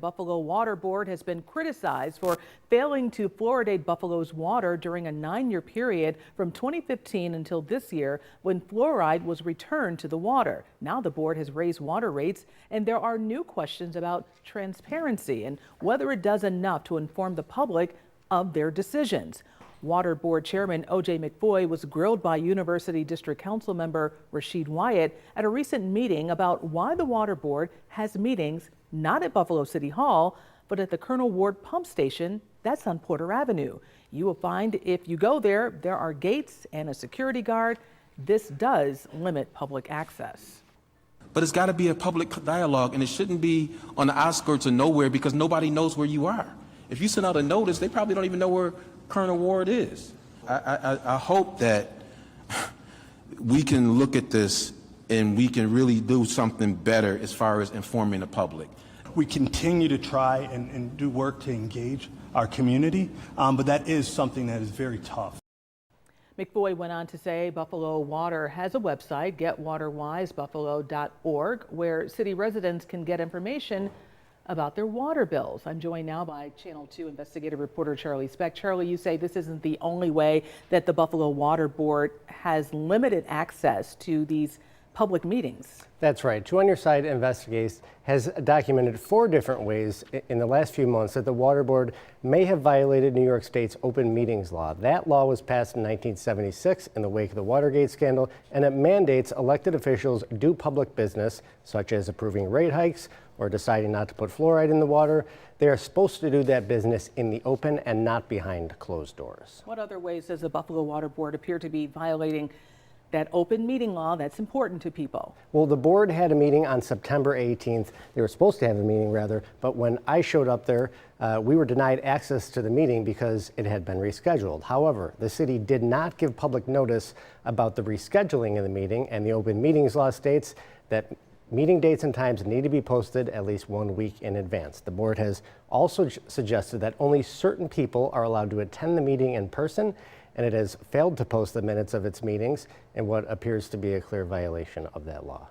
Buffalo Water Board has been criticized for failing to fluoridate Buffalo's water during a 9-year period from 2015 until this year when fluoride was returned to the water. Now the board has raised water rates and there are new questions about transparency and whether it does enough to inform the public of their decisions. Water Board Chairman O.J. McFoy was grilled by University District Council member Rasheed Wyatt at a recent meeting about why the Water Board has meetings not at Buffalo City Hall, but at the Colonel Ward Pump Station that's on Porter Avenue. You will find if you go there, there are gates and a security guard. This does limit public access. But it's got to be a public dialogue, and it shouldn't be on the outskirts of nowhere because nobody knows where you are. If you send out a notice, they probably don't even know where Colonel Ward is. I hope that we can look at this and we can really do something better as far as informing the public. We continue to try and do work to engage our community, but that is something that is very tough. McFoy went on to say Buffalo Water has a website, getwaterwisebuffalo.org, where city residents can get information about their water bills. I'm joined now by Channel 2 investigative reporter Charlie Speck. Charlie, you say this isn't the only way that the Buffalo Water Board has limited access to these public meetings. That's right. Two on Your Side Investigates has documented 4 different ways in the last few months that the Water Board may have violated New York State's open meetings law. That law was passed in 1976 in the wake of the Watergate scandal, and it mandates elected officials do public business, such as approving rate hikes or deciding not to put fluoride in the water. They are supposed to do that business in the open and not behind closed doors. What other ways does the Buffalo Water Board appear to be violating that open meeting law that's important to people? Well, the board had a meeting on September 18th. They were supposed to have a meeting rather, but when I showed up there, we were denied access to the meeting because it had been rescheduled. However, the city did not give public notice about the rescheduling of the meeting, and the open meetings law states that meeting dates and times need to be posted at least 1 week in advance. The board has also suggested that only certain people are allowed to attend the meeting in person, and it has failed to post the minutes of its meetings in what appears to be a clear violation of that law.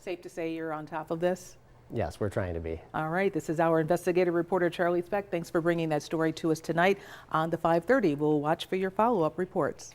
Safe to say you're on top of this? Yes, we're trying to be. All right, this is our investigative reporter Charlie Speck. Thanks for bringing that story to us tonight on the 5:30. We'll watch for your follow-up reports.